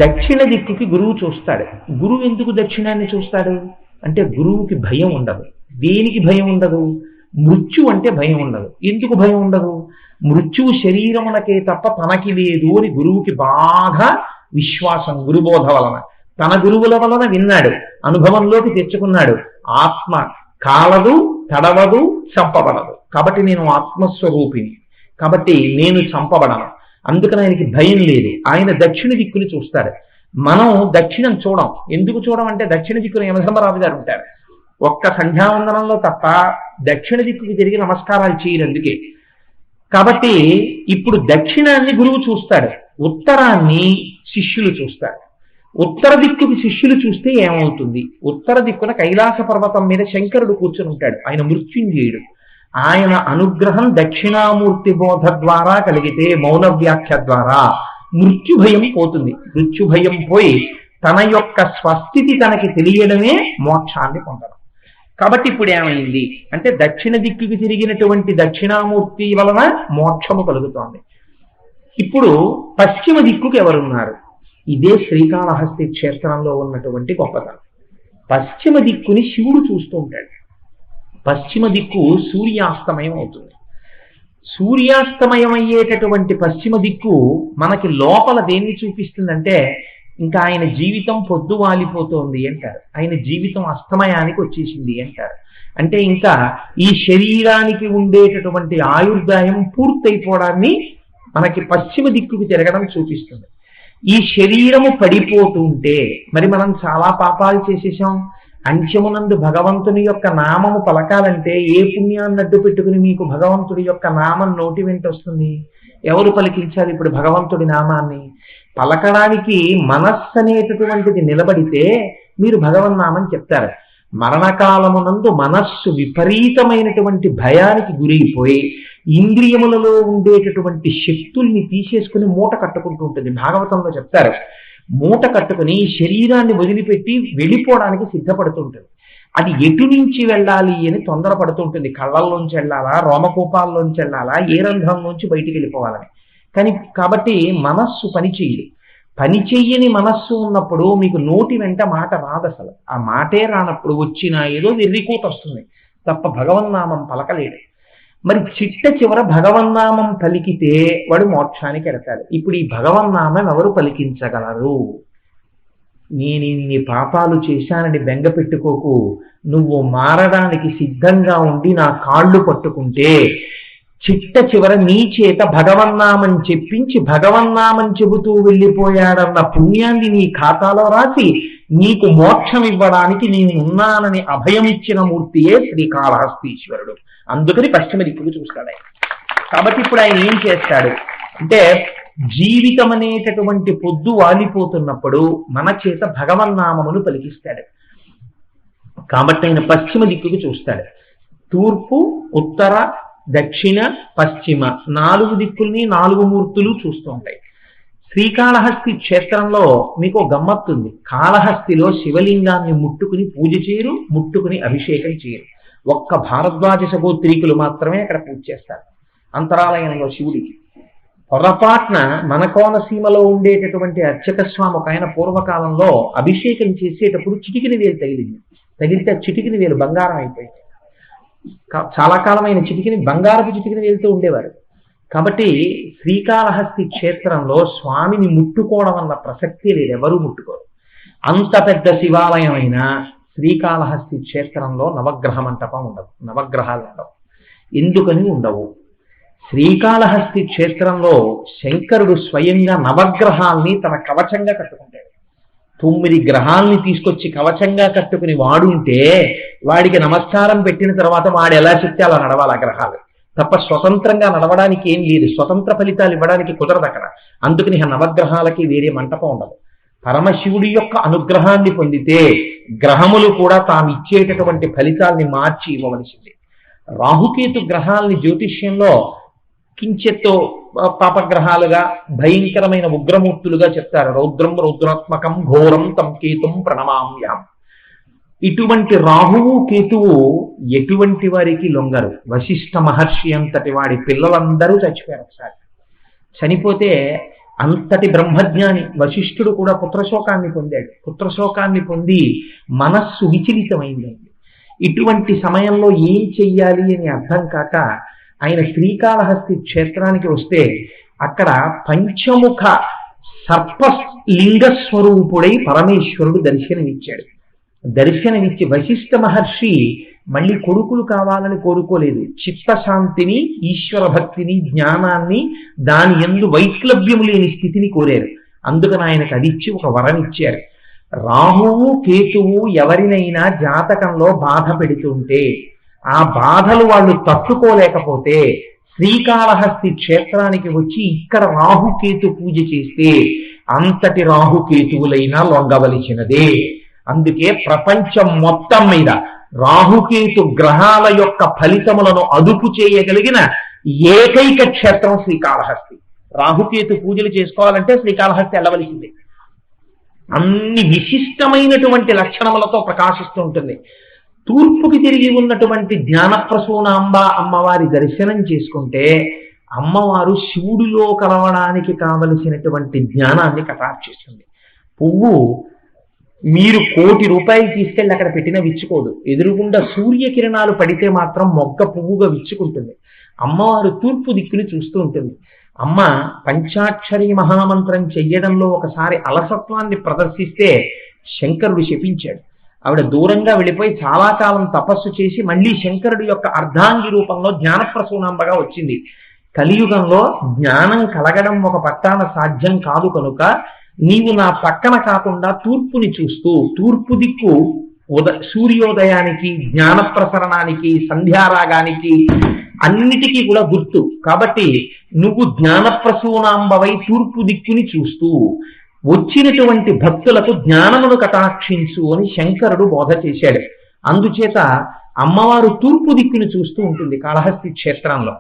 దక్షిణ దిక్కుకి గురువు చూస్తాడు. గురువు ఎందుకు దక్షిణాన్ని చూస్తాడు అంటే గురువుకి భయం ఉండదు. దేనికి భయం ఉండదు? మృత్యు అంటే భయం ఉండదు. ఎందుకు భయం ఉండదు? మృత్యువు శరీరమునకే తప్ప తనకి లేదు అని గురువుకి బాగా విశ్వాసం. గురుబోధ వలన, తన గురువుల వలన విన్నాడు, అనుభవంలోకి తెచ్చుకున్నాడు. ఆత్మ కాలదు, తడవదు, చంపబడదు. కాబట్టి నేను ఆత్మస్వరూపిణి, కాబట్టి నేను చంపబడను. అందుకని ఆయనకి భయం లేదు. ఆయన దక్షిణ దిక్కుని చూస్తాడు. మనం దక్షిణం చూడం. ఎందుకు చూడం అంటే దక్షిణ దిక్కున యమధర్మరాజు గారు ఉంటారు. ఒక్క సంధ్యావందనంలో తప్ప దక్షిణ దిక్కుకి తిరిగి నమస్కారాలు చేయరు. అందుకే కాబట్టి ఇప్పుడు దక్షిణాన్ని గురువు చూస్తాడు, ఉత్తరాన్ని శిష్యులు చూస్తారు. ఉత్తర దిక్కుకి శిష్యులు చూస్తే ఏమవుతుంది? ఉత్తర దిక్కున కైలాస పర్వతం మీద శంకరుడు కూర్చుని ఉంటాడు. ఆయన మృత్యుంజయుడు. ఆయన అనుగ్రహం దక్షిణామూర్తి బోధ ద్వారా కలిగితే, మౌన వ్యాఖ్య ద్వారా మృత్యుభయం పోతుంది. మృత్యుభయం పోయి తన యొక్క స్వస్థితి తనకి తెలియడమే మోక్షాన్ని పొందడం. కాబట్టి ఇప్పుడు ఏమైంది అంటే దక్షిణ దిక్కుకి తిరిగినటువంటి దక్షిణామూర్తి వలన మోక్షము కలుగుతోంది. ఇప్పుడు పశ్చిమ దిక్కుకి ఎవరున్నారు? ఇదే శ్రీకాళహస్తి క్షేత్రంలో ఉన్నటువంటి గొప్పతనం. పశ్చిమ దిక్కుని శివుడు చూస్తూ ఉంటాడు. పశ్చిమ దిక్కు సూర్యాస్తమయం అవుతుంది. సూర్యాస్తమయం అయ్యేటటువంటి పశ్చిమ దిక్కు మనకి లోపల దేన్ని చూపిస్తుందంటే ఇంకా ఆయన జీవితం పొద్దు వాలిపోతోంది అంటారు. ఆయన జీవితం అస్తమయానికి వచ్చేసింది అంటారు. అంటే ఇంకా ఈ శరీరానికి ఉండేటటువంటి ఆయుర్దాయం పూర్తయిపోవడాన్ని మనకి పశ్చిమ దిక్కుకు తిరగడం చూపిస్తుంది. ఈ శరీరము పడిపోతుంటే మరి మనం చాలా పాపాలు చేసేసాం. అంత్యమునందు భగవంతుని యొక్క నామము పలకాలంటే ఏ పుణ్యాన్ని అడ్డు పెట్టుకుని మీకు భగవంతుడి యొక్క నామం నోటి వెంట వస్తుంది? ఎవరు పలికించాలి ఇప్పుడు భగవంతుడి నామాన్ని? పలకడానికి మనస్సు అనేటటువంటిది నిలబడితే మీరు భగవన్నామం చెప్తారు. మరణకాలమునందు మనస్సు విపరీతమైనటువంటి భయానికి గురైపోయి ఇంద్రియములలో ఉండేటటువంటి శక్తుల్ని తీసేసుకుని మూట కట్టుకుంటూ ఉంటుంది. భాగవతంలో చెప్తారు, మూట కట్టుకుని శరీరాన్ని వదిలిపెట్టి వెళ్ళిపోవడానికి సిద్ధపడుతుంటుంది. అది ఎటు నుంచి వెళ్ళాలి అని తొందరపడుతుంటుంది. కళ్ళల్లోంచి వెళ్ళాలా, రోమకూపాల్లోంచి వెళ్ళాలా, ఏ రంధ్రంలోంచి బయటికి వెళ్ళిపోవాలని. కాబట్టి మనస్సు పనిచేయదు. పని చెయ్యని మనస్సు ఉన్నప్పుడు మీకు నోటి వెంట మాట రాదు. అసలు ఆ మాటే రానప్పుడు వచ్చినా ఏదో వెర్రికోత వస్తుంది తప్ప భగవన్నామం పలకలేడు. మరి చిట్ట చివర భగవన్నామం పలికితే వాడు మోక్షానికి ఎడతాడు. ఇప్పుడు ఈ భగవన్నామం ఎవరు పలికించగలరు? నేను ఇన్ని పాపాలు చేశానని బెంగ పెట్టుకోకు. నువ్వు మారడానికి సిద్ధంగా ఉండి నా కాళ్ళు పట్టుకుంటే చిట్ట చివర నీ చేత భగవన్నామం చెప్పించి భగవన్నామం చెబుతూ వెళ్ళిపోయాడన్న పుణ్యాన్ని నీ ఖాతాలో రాసి నీకు మోక్షం ఇవ్వడానికి నేను ఉన్నానని అభయమిచ్చిన మూర్తియే శ్రీకాళహస్తీశ్వరుడు. అందుకని పశ్చిమ దిక్కుకు చూస్తాడు ఆయన. కాబట్టి ఇప్పుడు ఆయన ఏం చేస్తాడు అంటే జీవితం అనేటటువంటి పొద్దు వాలిపోతున్నప్పుడు మన చేత భగవన్నామమును పలికిస్తాడు. కాబట్టి ఆయన పశ్చిమ దిక్కుకు చూస్తాడు. తూర్పు, ఉత్తర, దక్షిణ, పశ్చిమ 4 దిక్కుల్ని 4 మూర్తులు చూస్తూ ఉంటాయి. శ్రీకాళహస్తి క్షేత్రంలో మీకు గమ్మత్తుంది. కాళహస్తిలో శివలింగాన్ని ముట్టుకుని పూజ చేయరు, ముట్టుకుని అభిషేకం చేయరు. ఒక్క భారద్వాజ సగోత్రీకులు మాత్రమే అక్కడ పూజ చేస్తారు అంతరాలయంలో శివుడికి. పొరపాట్న మన కోనసీమలో ఉండేటటువంటి అర్చక స్వామి ఒక ఆయన పూర్వకాలంలో అభిషేకం చేసేటప్పుడు చిటికిన వేలు తగిలితే చిటికిన వేలు బంగారం అయిపోయింది. చాలా కాలమైన చిటికిని బంగారపు చిటికిన వేలుతూ ఉండేవారు. కాబట్టి శ్రీకాళహస్తి క్షేత్రంలో స్వామిని ముట్టుకోవడం అన్న ప్రసక్తి లేదు, ఎవరూ ముట్టుకోరు. అంత పెద్ద శివాలయం అయినా శ్రీకాళహస్తి క్షేత్రంలో నవగ్రహ మంటపం ఉండదు, నవగ్రహాలు ఉండవు. ఎందుకని ఉండవు? శ్రీకాళహస్తి క్షేత్రంలో శంకరుడు స్వయంగా నవగ్రహాల్ని తన కవచంగా కట్టుకుంటాడు. 9 గ్రహాల్ని తీసుకొచ్చి కవచంగా కట్టుకుని వాడుంటే వాడికి నమస్కారం పెట్టిన తర్వాత వాడు ఎలా చెప్తే అలా నడవాలి ఆ గ్రహాలు తప్ప స్వతంత్రంగా నడవడానికి ఏం లేదు. స్వతంత్ర ఫలితాలు ఇవ్వడానికి కుదరదు అక్కడ. అందుకని నవగ్రహాలకి వేరే మంటపం ఉండదు. పరమశివుడి యొక్క అనుగ్రహాన్ని పొందితే గ్రహములు కూడా తాము ఇచ్చేటటువంటి ఫలితాల్ని మార్చి ఇవ్వవలసింది. రాహుకేతు గ్రహాల్ని జ్యోతిష్యంలో కించెత్తో పాపగ్రహాలుగా భయంకరమైన ఉగ్రమూర్తులుగా చెప్తారు. రౌద్రం రౌద్రాత్మకం ఘోరం తం కేతుం ప్రణమామ్యాం. ఇటువంటి రాహువు కేతువు ఎటువంటి వారికి లొంగరు. వశిష్ఠ మహర్షి అంతటి వాడి పిల్లలందరూ చచ్చిపోయారు. ఒకసారి చనిపోతే అంతటి బ్రహ్మజ్ఞాని వశిష్ఠుడు కూడా పుత్రశోకాన్ని పొందాడు. పుత్రశోకాన్ని పొంది మనస్సు విచలితమైందండి. ఇటువంటి సమయంలో ఏం చెయ్యాలి అని అర్థం కాక ఆయన శ్రీకాళహస్తి క్షేత్రానికి వస్తే అక్కడ పంచముఖ సర్పలింగ స్వరూపుడై పరమేశ్వరుడు దర్శనమిచ్చాడు. దర్శనమిచ్చి వశిష్ఠ మహర్షి మళ్ళీ కొడుకులు కావాలని కోరుకోలేదు. చిత్తశాంతిని, ఈశ్వర భక్తిని, జ్ఞానాన్ని, దాని యందు వైక్లభ్యము లేని స్థితిని కోరారు. అందుకని ఆయనకు అది ఇచ్చి ఒక వరం ఇచ్చారు. రాహువు కేతువు ఎవరినైనా జాతకంలో బాధ పెడుతుంటే ఆ బాధలు వాళ్ళు తట్టుకోలేకపోతే శ్రీకాళహస్తి క్షేత్రానికి వచ్చి ఇక్కడ రాహుకేతు పూజ చేస్తే అంతటి రాహుకేతువులైనా లొంగవలసినదే. అందుకే ప్రపంచం మొత్తం మీద రాహుకేతు గ్రహాల యొక్క ఫలితములను అదుపు చేయగలిగిన ఏకైక క్షేత్రం శ్రీకాళహస్తి. రాహుకేతు పూజలు చేసుకోవాలంటే శ్రీకాళహస్తి వెళ్ళవలసిందే. అన్ని విశిష్టమైనటువంటి లక్షణములతో ప్రకాశిస్తూ ఉంటుంది. తూర్పుకి తిరిగి ఉన్నటువంటి జ్ఞానప్రసూనాంబ అమ్మవారి దర్శనం చేసుకుంటే అమ్మవారు శివుడిలో కలవడానికి కావలసినటువంటి జ్ఞానాన్ని కటాక్షిస్తుంది. పువ్వు మీరు 1,00,00,000 రూపాయలు తీసుకెళ్ళి అక్కడ పెట్టినా విచ్చుకోదు. ఎదురుగుండా సూర్యకిరణాలు పడితే మాత్రం మొగ్గ పువ్వుగా విచ్చుకుంటుంది. అమ్మవారు తూర్పు దిక్కుని చూస్తూ ఉంటుంది. అమ్మ పంచాక్షరి మహామంత్రం చెయ్యడంలో ఒకసారి అలసత్వాన్ని ప్రదర్శిస్తే శంకరుడు శపించాడు. ఆవిడ దూరంగా వెళ్ళిపోయి చాలా కాలం తపస్సు చేసి మళ్ళీ శంకరుడి యొక్క అర్ధాంగి రూపంలో జ్ఞానప్రసూనాంబగా వచ్చింది. కలియుగంలో జ్ఞానం కలగడం ఒక పట్టాన సాధ్యం కాదు కనుక నీవు నా పక్కన కాకుండా తూర్పుని చూస్తూ, తూర్పు దిక్కు సూర్యోదయానికి, జ్ఞాన ప్రసరణానికి, సంధ్యారాగానికి అన్నిటికీ కూడా గుర్తు కాబట్టి నువ్వు జ్ఞానప్రసూనాంబవై తూర్పు దిక్కుని చూస్తూ వచ్చినటువంటి భక్తులకు జ్ఞానమును కటాక్షించు అని శంకరుడు బోధ చేశాడు. అందుచేత అమ్మవారు తూర్పు దిక్కుని చూస్తూ ఉంటుంది కాళహస్తి క్షేత్రంలో.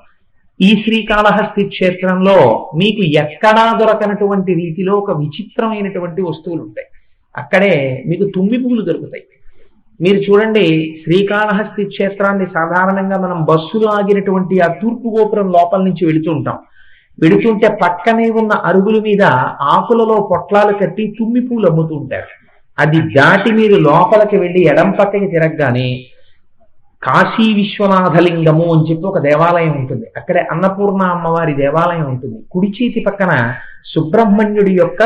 ఈ శ్రీకాళహస్తి క్షేత్రంలో మీకు ఎక్కడా దొరకనటువంటి రీతిలో ఒక విచిత్రమైనటువంటి వస్తువులు ఉంటాయి. అక్కడే మీకు తుమ్మి పువ్వులు దొరుకుతాయి. మీరు చూడండి, శ్రీకాళహస్తి క్షేత్రాన్ని సాధారణంగా మనం బస్సులు ఆగినటువంటి ఆ తూర్పు గోపురం లోపల నుంచి వెళుతూ ఉంటాం. వెడుతుంటే పక్కనే ఉన్న అరుగుల మీద ఆకులలో పొట్లాలు కట్టి తుమ్మి పూలు అమ్ముతూ ఉంటారు. అది దాటి మీరు లోపలికి వెళ్ళి ఎడం పక్కకి తిరగగానే కాశీ విశ్వనాథలింగము అని చెప్పి ఒక దేవాలయం ఉంటుంది. అక్కడే అన్నపూర్ణ అమ్మవారి దేవాలయం ఉంటుంది. కుడి చేతి పక్కన సుబ్రహ్మణ్యుడి యొక్క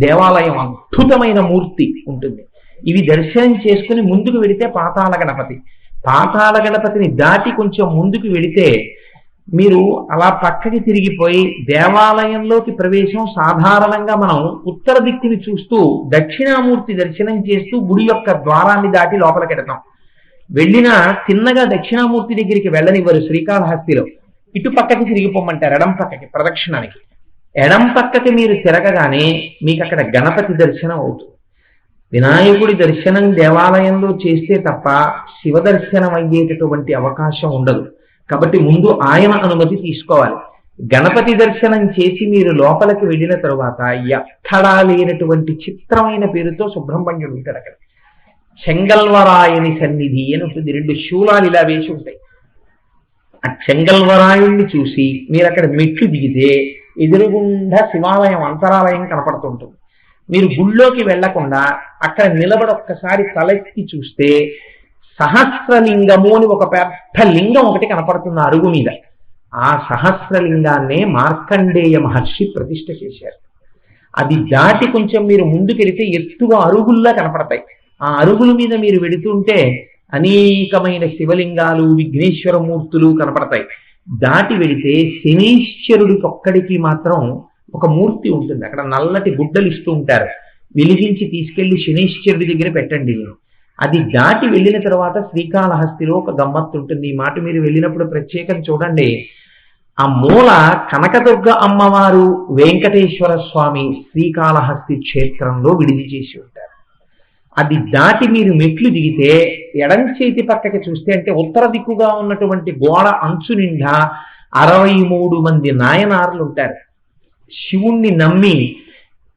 దేవాలయం, అద్భుతమైన మూర్తి ఉంటుంది. ఇవి దర్శనం చేసుకుని ముందుకు వెళితే పాతాళ గణపతి. పాతాళ గణపతిని దాటి కొంచెం ముందుకు వెళితే మీరు అలా పక్కకి తిరిగిపోయి దేవాలయంలోకి ప్రవేశం సాధారణంగా మనం ఉత్తర దిక్కుని చూస్తూ దక్షిణామూర్తి దర్శనం చేస్తూ గుడి యొక్క ద్వారాన్ని దాటి లోపలికి వెడతాం. వెళ్ళినా తిన్నగా దక్షిణామూర్తి దగ్గరికి వెళ్ళనివ్వరు శ్రీకాళహస్తిలో. ఇటు పక్కకి తిరిగిపోమంటారు, ఎడం పక్కకి ప్రదక్షిణానికి. ఎడం పక్కకి మీరు తిరగగానే మీకు అక్కడ గణపతి దర్శనం అవుతుంది. వినాయకుడి దర్శనం దేవాలయంలో చేస్తే తప్ప శివ దర్శనం అయ్యేటటువంటి అవకాశం ఉండదు. కాబట్టి ముందు ఆయన అనుమతి తీసుకోవాలి. గణపతి దర్శనం చేసి మీరు లోపలికి వెళ్ళిన తరువాత ఎక్కడా లేనటువంటి చిత్రమైన పేరుతో సుబ్రహ్మణ్యుడు ఉంటాడు అక్కడ. చెంగల్వరాయని సన్నిధి అని ఉంటుంది. 2 శూలాలు ఇలా వేసి ఉంటాయి. ఆ చెంగల్వరాయుణ్ణి చూసి మీరు అక్కడ మెట్లు దిగితే ఎదురుగుండా శివాలయం, అంతరాలయం కనపడుతుంటుంది. మీరు గుళ్ళోకి వెళ్లకుండా అక్కడ నిలబడి ఒక్కసారి తలెత్తి చూస్తే సహస్రలింగము అని ఒక పెద్ద లింగం ఒకటి కనపడుతుంది అరుగు మీద. ఆ సహస్రలింగాన్నే మార్కండేయ మహర్షి ప్రతిష్ఠ చేశారు. అది దాటి కొంచెం మీరు ముందుకెళితే ఎత్తుగా అరుగుల్లా కనపడతాయి. ఆ అరుగుల మీద మీరు వెడుతుంటే అనేకమైన శివలింగాలు, విఘ్నేశ్వర మూర్తులు కనపడతాయి. దాటి వెళితే శనీశ్వరుడికి ఒక్కడికి మాత్రం ఒక మూర్తి ఉంటుంది. అక్కడ నల్లటి గుడ్డలు ఇస్తూ ఉంటారు. వెలిగించి తీసుకెళ్లి శనీశ్వరుడి దగ్గర పెట్టండి. అది దాటి వెళ్ళిన తర్వాత శ్రీకాళహస్తిలో ఒక గమ్మత్తు ఉంటుంది. ఈ మాట మీరు వెళ్ళినప్పుడు ప్రత్యేకం చూడండి. ఆ మూల కనకదుర్గ అమ్మవారు, వెంకటేశ్వర స్వామి శ్రీకాళహస్తి క్షేత్రంలో విడిది చేసి ఉంటారు. అది దాటి మీరు మెట్లు దిగితే ఎడం చేతి పక్కకి చూస్తే, అంటే ఉత్తర దిక్కుగా ఉన్నటువంటి గోడ అంచు నిండా 63 మంది నాయనార్లు ఉంటారు. శివుణ్ణి నమ్మి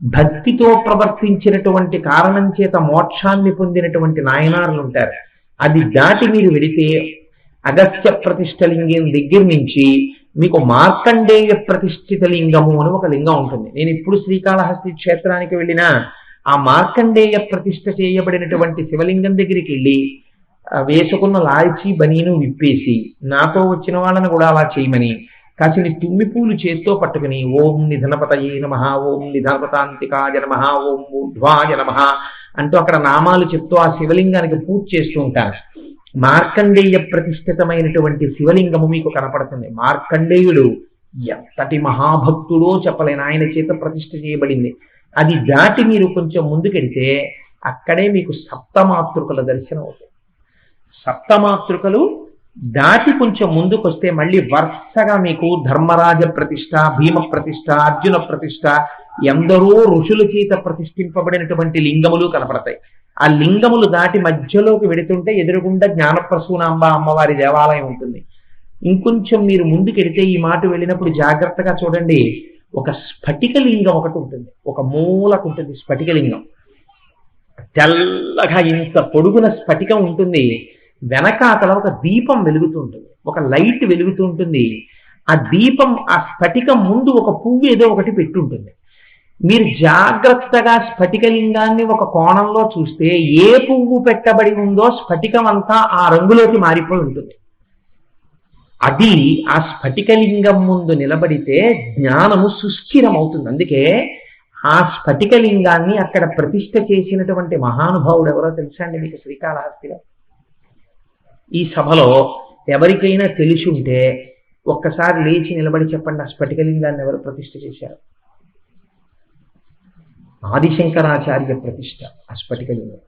భక్తితో ప్రవర్తించినటువంటి కారణం చేత మోక్షాన్ని పొందినటువంటి నాయనార్లు ఉంటారు. అది దాటి మీరు వెళితే అగస్త్య ప్రతిష్టలింగం దగ్గర నుంచి మీకు మార్కండేయ ప్రతిష్ఠిత లింగము అని ఒక లింగం ఉంటుంది. నేను ఇప్పుడు శ్రీకాళహస్తి క్షేత్రానికి వెళ్ళినా ఆ మార్కండేయ ప్రతిష్ఠ చేయబడినటువంటి శివలింగం దగ్గరికి వెళ్ళి వేసుకున్న లాల్చి బనీను విప్పేసి నాతో వచ్చిన వాళ్ళని కూడా అలా చేయమని కాసిన తుమ్మి పూలు చేత్తో పట్టుకుని ఓం నిధనపతయే నమః, ఓం నిధనపతాంతికాయ నమః, ఓం ఊర్ధ్వాయ నమః అంటూ అక్కడ నామాలు చెప్తూ ఆ శివలింగానికి పూజ చేస్తూ ఉంటారు. మార్కండేయ ప్రతిష్ఠితమైనటువంటి శివలింగము మీకు కనపడుతుంది. మార్కండేయుడు ఎంతటి మహాభక్తుడో చెప్పలేను, ఆయన చేత ప్రతిష్ఠ చేయబడింది. అది దాటి మీరు కొంచెం ముందుకెడితే అక్కడే మీకు సప్తమాతృకల దర్శనం అవుతుంది. సప్తమాతృకలు దాటి కొంచెం ముందుకొస్తే మళ్ళీ వరుసగా మీకు ధర్మరాజ ప్రతిష్ట, భీమ ప్రతిష్ట, అర్జున ప్రతిష్ట, ఎందరో ఋషుల చేత ప్రతిష్ఠింపబడినటువంటి లింగములు కనపడతాయి. ఆ లింగములు దాటి మధ్యలోకి వెడుతుంటే ఎదురుగుండా జ్ఞానప్రసూనాంబ అమ్మవారి దేవాలయం ఉంటుంది. ఇంకొంచెం మీరు ముందుకెడితే ఈ మాట వెళ్ళినప్పుడు జాగ్రత్తగా చూడండి, ఒక స్ఫటికలింగం ఒకటి ఉంటుంది, ఒక మూలకు ఉంటుంది స్ఫటికలింగం. తెల్లగా ఇంత పొడుగున స్ఫటికం ఉంటుంది. వెనకాతల ఒక దీపం వెలుగుతూ ఉంటుంది, ఒక లైట్ వెలుగుతూ ఉంటుంది. ఆ దీపం ఆ స్ఫటికం ముందు ఒక పువ్వు ఏదో ఒకటి పెట్టుంటుంది. మీరు జాగ్రత్తగా స్ఫటికలింగాన్ని ఒక కోణంలో చూస్తే ఏ పువ్వు పెట్టబడి ఉందో స్ఫటికం అంతా ఆ రంగులోకి మారిపోయి ఉంటుంది. అది ఆ స్ఫటికలింగం ముందు నిలబడితే జ్ఞానము సుస్థిరం అవుతుంది. అందుకే ఆ స్ఫటికలింగాన్ని అక్కడ ప్రతిష్ఠ చేసినటువంటి మహానుభావుడు ఎవరో తెలుసా అండి మీకు? శ్రీకాళహస్తిలో ఈ సభలో ఎవరికైనా తెలిసి ఉంటే ఒక్కసారి లేచి నిలబడి చెప్పండి, ఆ స్ఫటికలింగాన్ని ఎవరు ప్రతిష్ఠ చేశారు? ఆదిశంకరాచార్య ప్రతిష్ఠ ఆ స్ఫటికలింగం.